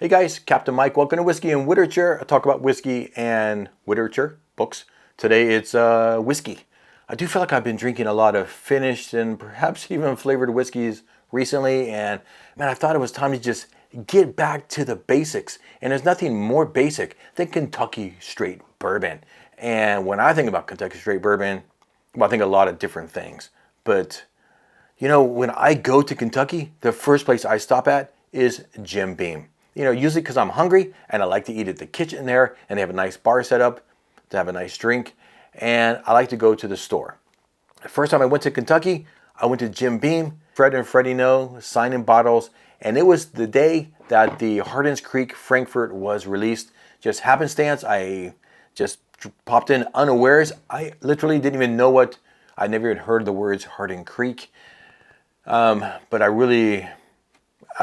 Hey guys, Captain Mike. Welcome to Whiskey and Literature. I talk about whiskey and literature, books. Today it's whiskey. I do feel like I've been drinking a lot of finished and perhaps even flavored whiskeys recently, and man, I thought it was time to just get back to the basics. And there's nothing more basic than Kentucky straight bourbon. And when I think about Kentucky straight bourbon, well, I think a lot of different things. But you know, when I go to Kentucky, the first place I stop at is Jim Beam. You know, usually because I'm hungry and I like to eat at the kitchen there, and they have a nice bar set up to have a nice drink, and I like to go to the store. The first time I went to Kentucky, I went to Jim Beam. Fred and Freddie know, signing bottles, and it was the day that the Hardin's Creek Frankfort was released. Just happenstance, I just popped in unawares. I literally didn't even know what, I never even heard the words Hardin Creek. But I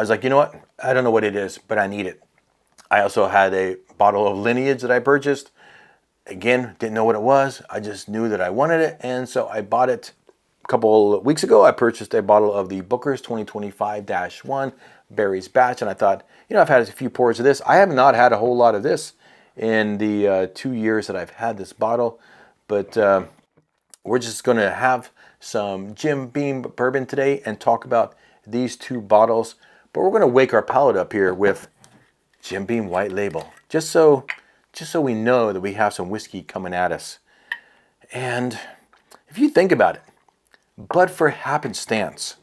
was like, you know what? I don't know what it is, but I need it. I also had a bottle of Lineage that I purchased. Again, didn't know what it was. I just knew that I wanted it, and so I bought it. A couple of weeks ago, I purchased a bottle of the Booker's 2025-1 Berries Batch, and I thought, you know, I've had a few pours of this. I have not had a whole lot of this in the 2 years that I've had this bottle, but we're just going to have some Jim Beam bourbon today and talk about these two bottles. But we're going to wake our palate up here with Jim Beam White Label, just so we know that we have some whiskey coming at us. And if you think about it, but for happenstance,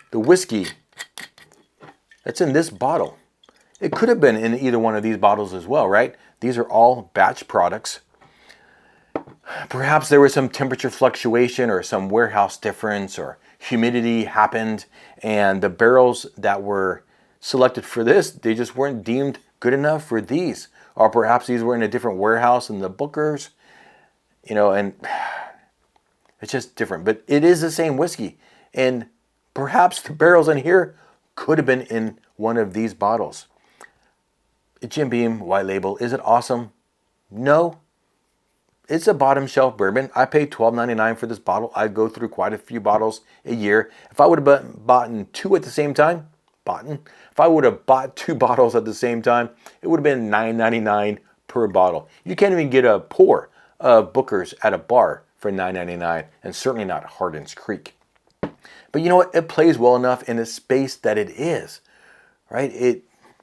the whiskey that's in this bottle, it could have been in either one of these bottles as well, right? These are all batch products. Perhaps there was some temperature fluctuation or some warehouse difference, or humidity happened, and the barrels that were selected for this, they just weren't deemed good enough for these. Or perhaps these were in a different warehouse than the Booker's, you know, and it's just different. But it is the same whiskey, and perhaps the barrels in here could have been in one of these bottles. Jim Beam White Label, is it awesome? No. It's a bottom shelf bourbon. I paid $12.99 for this bottle. I go through quite a few bottles a year. If I would have bought two at the same time, if I would have bought two bottles at the same time, it would have been $9.99 per bottle. You can't even get a pour of Booker's at a bar for $9.99, and certainly not Hardin's Creek. But you know what? It plays well enough in the space that it is, right?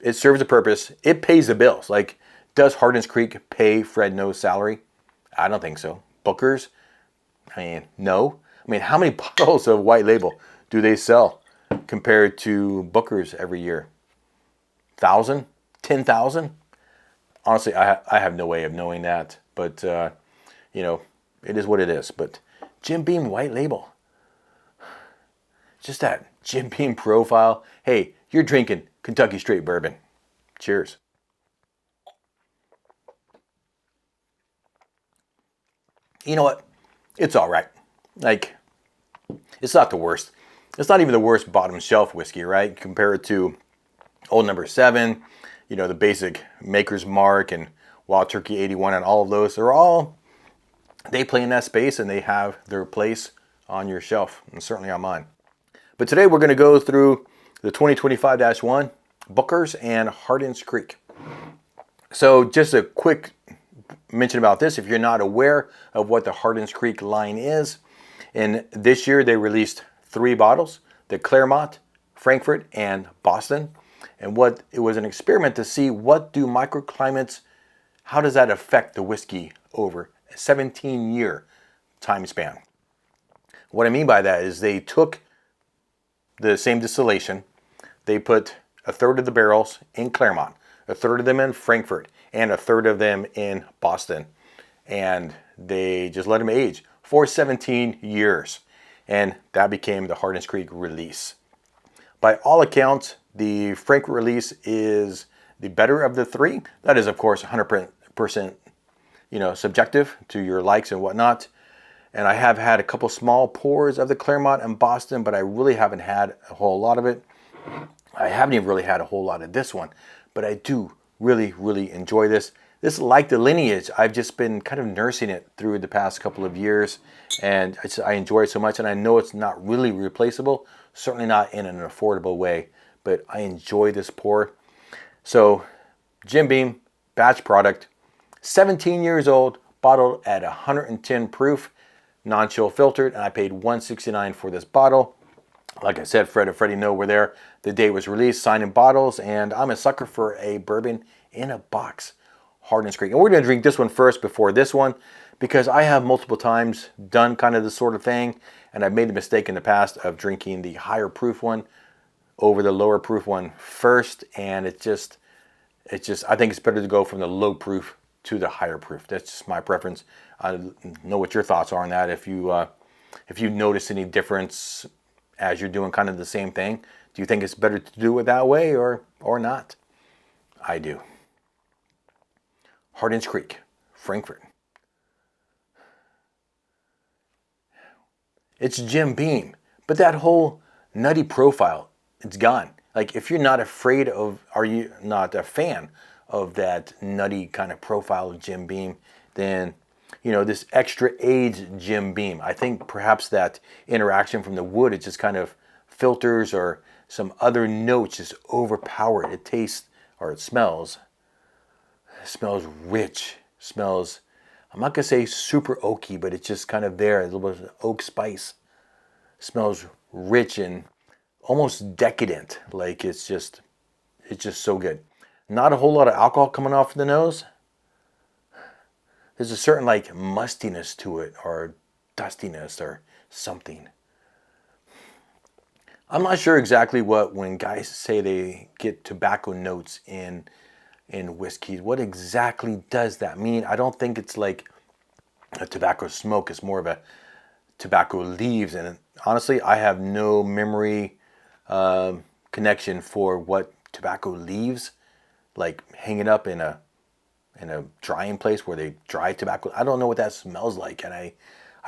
It serves a purpose. It pays the bills. Like, does Hardin's Creek pay Fred No's salary? I don't think so. Booker's? I mean, no. I mean, how many bottles of White Label do they sell compared to Booker's every year? 1,000? 10,000? Honestly, I have no way of knowing that. But, you know, it is what it is. But Jim Beam White Label. Just that Jim Beam profile. Hey, you're drinking Kentucky straight bourbon. Cheers. You know what? It's all right. Like, it's not the worst. It's not even the worst bottom shelf whiskey, right? Compare it to Old Number 7, you know, the basic Maker's Mark and Wild Turkey 81 and all of those. They play in that space and they have their place on your shelf, and certainly on mine. But today we're going to go through the 2025-1 Booker's and Hardin's Creek. So just a quick mention about this, if you're not aware of what the Hardin's Creek line is. And this year they released 3 bottles, the Claremont, Frankfort, and Boston. And what it was an experiment to see what do microclimates, how does that affect the whiskey over a 17-year time span. What I mean by that is they took the same distillation, they put a third of the barrels in Claremont, a third of them in Frankfort, and a third of them in Boston. And they just let them age for 17 years. And that became the Hardin's Creek release. By all accounts, the Frankfort release is the better of the 3. That is, of course, 100% subjective to your likes and whatnot. And I have had a couple small pours of the Claremont and Boston, but I really haven't had a whole lot of it. I haven't even really had a whole lot of this one, but I do really enjoy this. This, like the Lineage, I've just been kind of nursing it through the past couple of years, and I enjoy it so much, and I know it's not really replaceable, certainly not in an affordable way, but I enjoy this pour. So Jim Beam, batch product, 17 years old, bottled at 110 proof, non-chill filtered, and I paid $169 for this bottle. Like I said, Fred and Freddie know we're there. The day it was released, signed in bottles, and I'm a sucker for a bourbon in a box. Hardin's Creek. And we're going to drink this one first before this one because I have multiple times done kind of this sort of thing, and I've made the mistake in the past of drinking the higher proof one over the lower proof one first, and it's just I think it's better to go from the low proof to the higher proof. That's just my preference. I don't know what your thoughts are on that. If you notice any difference as you're doing kind of the same thing, do you think it's better to do it that way or not? I do. Hardin's Creek, Frankfort. It's Jim Beam, but that whole nutty profile, it's gone. Like if you're not afraid of, are you not a fan of that nutty kind of profile of Jim Beam, then this extra aged Jim Beam, I think perhaps that interaction from the wood, it just kind of filters or some other notes just overpower it. It tastes or it smells rich, smells, I'm not gonna say super oaky, but it's just kind of there, a little bit of oak spice. Smells rich and almost decadent. Like it's just so good. Not a whole lot of alcohol coming off the nose. There's a certain like mustiness to it or dustiness or something. I'm not sure exactly when guys say they get tobacco notes in whiskey, what exactly does that mean? I don't think it's like a tobacco smoke. It's more of a tobacco leaves. And honestly, I have no memory connection for what tobacco leaves, like hanging up in a drying place where they dry tobacco. I don't know what that smells like, and I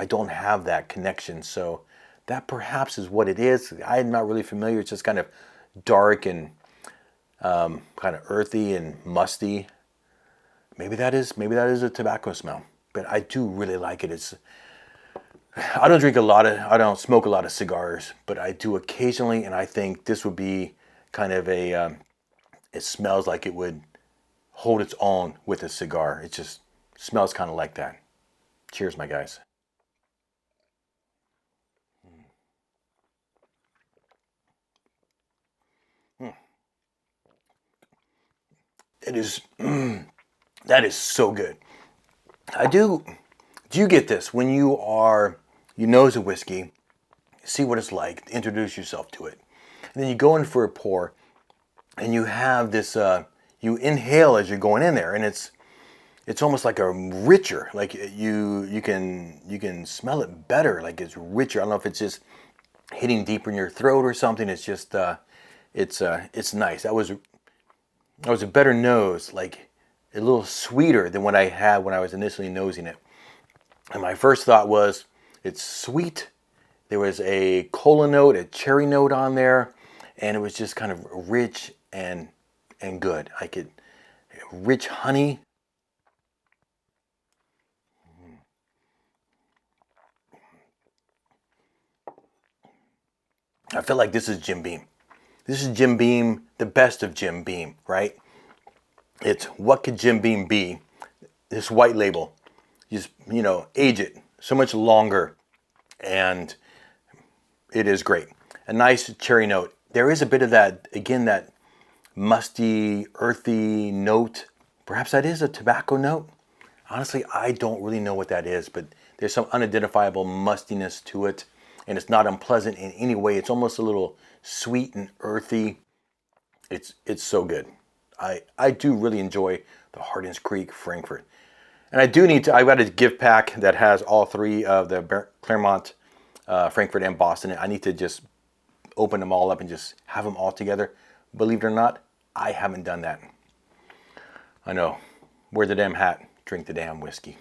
don't have that connection. So that perhaps is what it is. I'm not really familiar. It's just kind of dark and kind of earthy and musty. Maybe that is a tobacco smell, but I do really like it. I don't smoke a lot of cigars, but I do occasionally, and I think this would be kind of it smells like it would hold its own with a cigar. It just smells kind of like that. Cheers, my guys. It is, that is so good. Do you get this when you nose a whiskey, see what it's like, introduce yourself to it. And then you go in for a pour and you have this, you inhale as you're going in there, and it's almost like a richer, like you can smell it better, like it's richer. I don't know if it's just hitting deeper in your throat or something. It's just, it's nice. That was a better nose, like a little sweeter than what I had when I was initially nosing it. And my first thought was, it's sweet. There was a cola note, a cherry note on there, and it was just kind of rich and good. Rich honey. I feel like this is Jim Beam. This is Jim Beam, the best of Jim Beam, right? It's what could Jim Beam be? This white label. Just, age it so much longer, and it is great. A nice cherry note. There is a bit of that, again, that musty, earthy note. Perhaps that is a tobacco note. Honestly, I don't really know what that is, but there's some unidentifiable mustiness to it, and it's not unpleasant in any way. It's almost a little sweet and earthy. It's so good. I do really enjoy the Hardin's Creek Frankfort. And I've got a gift pack that has all three of the Claremont, Frankfort, and Boston. I need to just open them all up and just have them all together. Believe it or not, I haven't done that. I know. Wear the damn hat, drink the damn whiskey.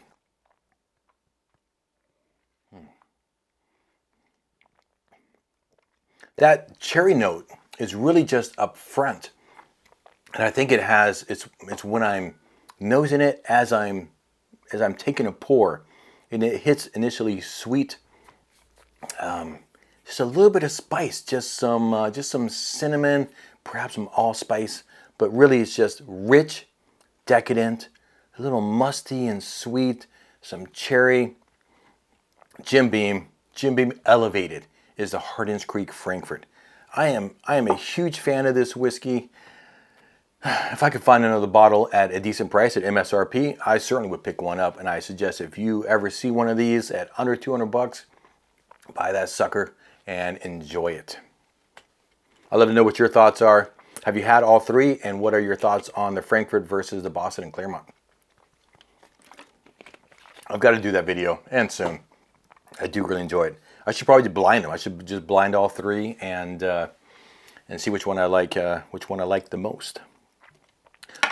That cherry note is really just up front. And I think it's when I'm nosing it as I'm taking a pour, and it hits initially sweet, just a little bit of spice, just some cinnamon, perhaps some allspice, but really it's just rich, decadent, a little musty and sweet, some cherry. Jim Beam Elevated is the Hardin's Creek Frankfort. I am a huge fan of this whiskey. If I could find another bottle at a decent price at MSRP, I certainly would pick one up. And I suggest if you ever see one of these at under 200 bucks, buy that sucker and enjoy it. I'd love to know what your thoughts are. Have you had all three? And what are your thoughts on the Frankfort versus the Boston and Claremont? I've got to do that video, and soon. I do really enjoy it. I should probably blind them. I should just blind all three and see which one I like the most.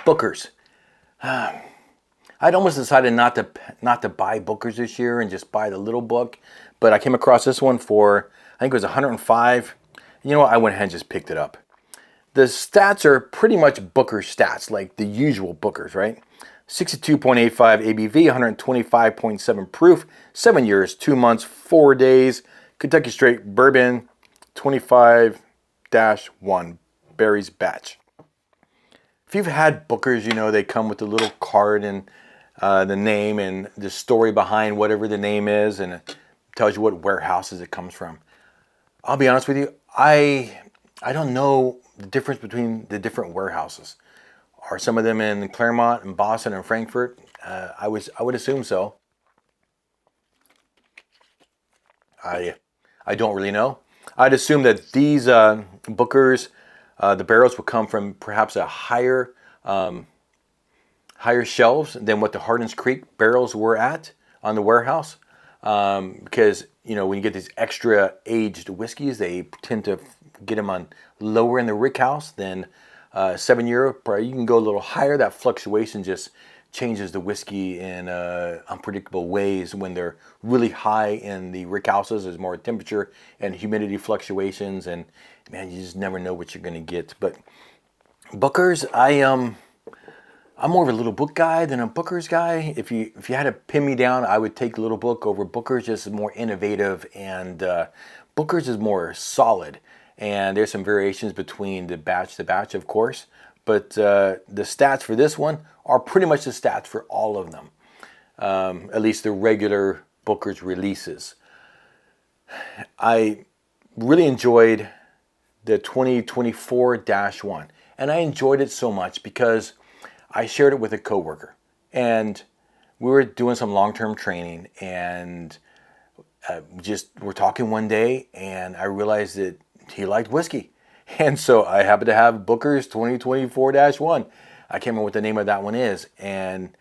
Bookers. I'd almost decided not to buy Bookers this year and just buy the little book, but I came across this one for, I think it was 105. You know what? I went ahead and just picked it up. The stats are pretty much Booker stats, like the usual Bookers, right? 62.85 ABV, 125.7 proof, 7 years, 2 months, 4 days. Kentucky Straight Bourbon, 25-1 Berries Batch. If you've had Bookers, you know they come with a little card and the name and the story behind whatever the name is, and it tells you what warehouses it comes from. I'll be honest with you, I don't know the difference between the different warehouses. Are some of them in Claremont and Boston and Frankfort? I would assume so. I don't really know. I'd assume that these Bookers, the barrels will come from perhaps a higher shelves than what the Hardin's Creek barrels were at on the warehouse. Because when you get these extra aged whiskeys, they tend to get them on lower in the rick house than 7 year. You can go a little higher. That fluctuation just changes the whiskey in unpredictable ways. When they're really high in the rick houses, there's more temperature and humidity fluctuations, and man, you just never know what you're going to get. But Bookers, I'm more of a little book guy than a Bookers guy. If you had to pin me down, I would take Little Book over Bookers. Just more innovative, and Bookers is more solid. And there's some variations between the batch to batch, of course. But the stats for this one are pretty much the stats for all of them. At least the regular Bookers releases. I really enjoyed the 2024-1. And I enjoyed it so much because I shared it with a coworker. And we were doing some long-term training, and we're talking one day, and I realized that he liked whiskey. And so I happened to have Booker's 2024-1. I can't remember what the name of that one is. And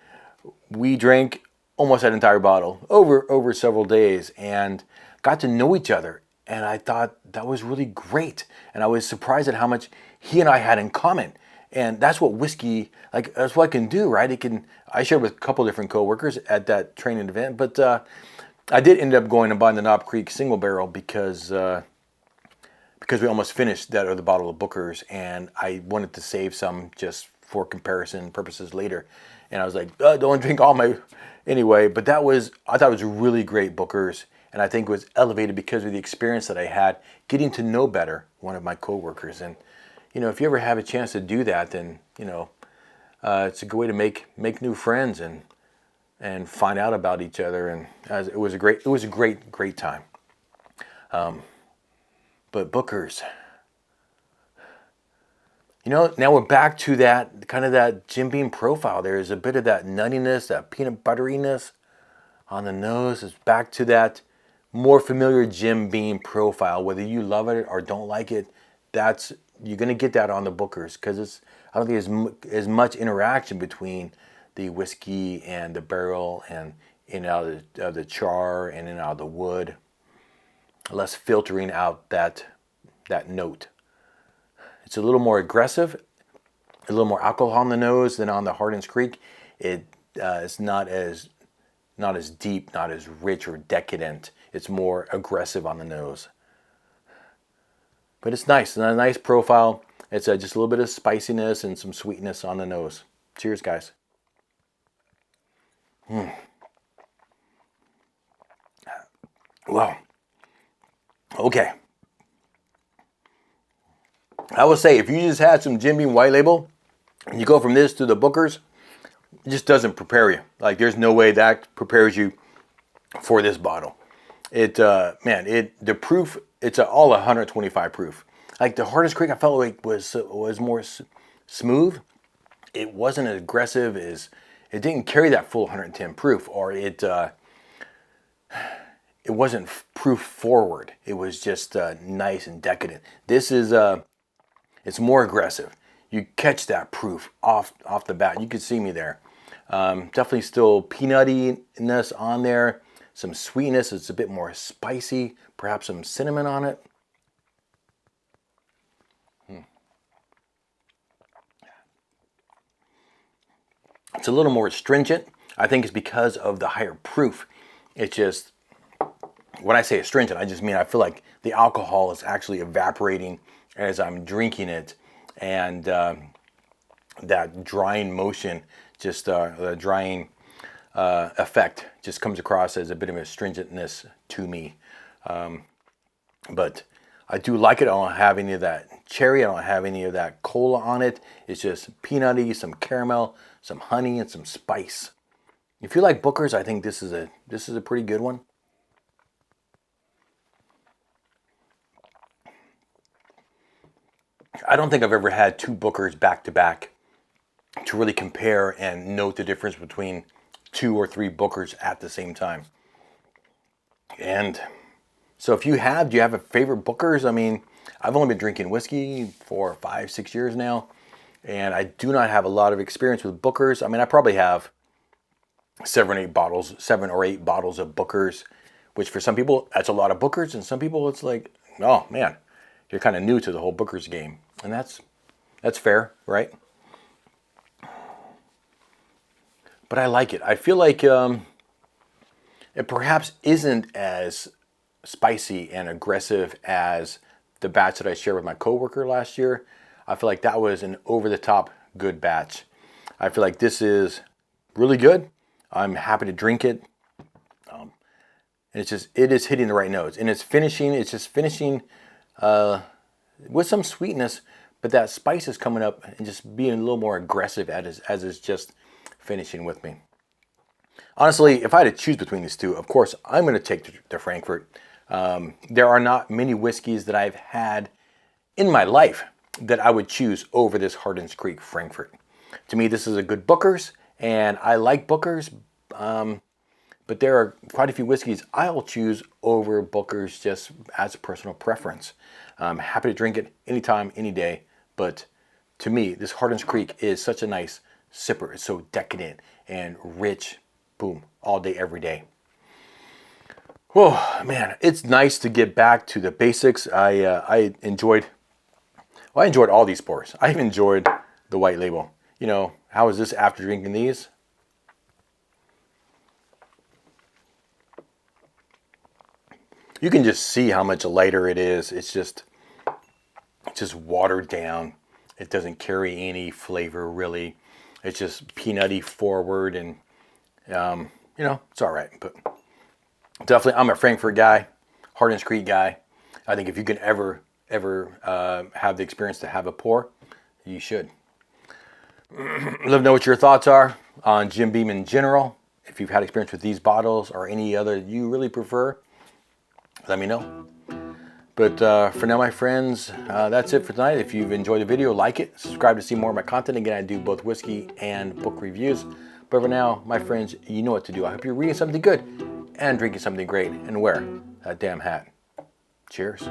we drank almost that entire bottle over several days and got to know each other. And I thought that was really great. And I was surprised at how much he and I had in common. And that's what whiskey, that's what I can do, right? I shared with a couple different coworkers at that training event. But I did end up going and buying the Knob Creek single barrel because we almost finished that other bottle of Booker's, and I wanted to save some just for comparison purposes later. And I was like, don't drink all my anyway. But I thought it was a really great Booker's, and I think it was elevated because of the experience that I had getting to know better one of my coworkers. And if you ever have a chance to do that, then it's a good way to make new friends and find out about each other. And it was a great time. But Bookers, now we're back to that kind of that Jim Beam profile. There's a bit of that nuttiness, that peanut butteriness on the nose. It's back to that more familiar Jim Beam profile. Whether you love it or don't like it, you're going to get that on the Bookers, because I don't think there's as much interaction between the whiskey and the barrel and in and out of the char and in and out of the wood. Less filtering out that note. It's a little more aggressive, a little more alcohol on the nose than on the Hardin's Creek. It's not as deep, not as rich or decadent. It's more aggressive on the nose. But it's nice. It's a nice profile. It's just a little bit of spiciness and some sweetness on the nose. Cheers, guys. Wow. Okay. I will say, if you just had some Jim Beam White Label, And you go from this to the Booker's, it just doesn't prepare you. Like there's no way that prepares you for this bottle. The proof, it's all 125 proof. Like the Hardin Creek, I felt like was more smooth. It wasn't as aggressive as, it didn't carry that full 110 proof, or it wasn't proof forward. It was just nice and decadent. This is it's more aggressive. You catch that proof off the bat. You could see me there. Definitely still peanuttiness on there. Some sweetness. It's a bit more spicy. Perhaps some cinnamon on it. It's a little more astringent. I think it's because of the higher proof. It's just, when I say astringent, I just mean I feel like the alcohol is actually evaporating as I'm drinking it, and that drying motion, just the drying effect just comes across as a bit of astringentness to me. But I do like it. I don't have any of that cherry. I don't have any of that cola on it. It's just peanutty, some caramel, some honey, and some spice. If you like Booker's, I think this is a pretty good one. I don't think I've ever had two Booker's back to back to really compare and note the difference between 2 or 3 Booker's at the same time. And so if you have, do you have a favorite Booker's? I mean, I've only been drinking whiskey for 5, 6 years now, and I do not have a lot of experience with Booker's. I mean, I probably have 7 or 8 bottles of Booker's, which for some people, that's a lot of Booker's, and some people it's like, oh man, you're kind of new to the whole Booker's game. And that's fair, right? But I like it. I feel like it perhaps isn't as spicy and aggressive as the batch that I shared with my coworker last year. I feel like that was an over-the-top good batch. I feel like this is really good. I'm happy to drink it. And it is hitting the right notes. And it's just finishing with some sweetness, but that spice is coming up and just being a little more aggressive as it's just finishing with me. Honestly, if I had to choose between these two, of course, I'm going to take the Frankfort. There are not many whiskeys that I've had in my life that I would choose over this Hardin's Creek Frankfort. To me, this is a good Booker's, and I like Booker's, but there are quite a few whiskeys I'll choose over Booker's just as a personal preference. I'm happy to drink it anytime, any day, but to me, this Hardin's Creek is such a nice sipper. It's so decadent and rich, boom, all day, every day. Oh man, it's nice to get back to the basics. I enjoyed all these pours. I even enjoyed the white label. You know, how is this after drinking these? You can just see how much lighter it is. It's just watered down. It doesn't carry any flavor really. It's just peanutty forward, and you know, it's all right. But definitely, I'm a Frankfort guy, Hardin's Creek guy. I think if you can ever have the experience to have a pour, you should. Let me know what your thoughts are on Jim Beam in general. If you've had experience with these bottles or any other you really prefer, let me know. But for now, my friends, that's it for tonight. If you've enjoyed the video, like it, subscribe to see more of my content. Again, I do both whiskey and book reviews. But for now, my friends, you know what to do. I hope you're reading something good and drinking something great, and wear that damn hat. Cheers.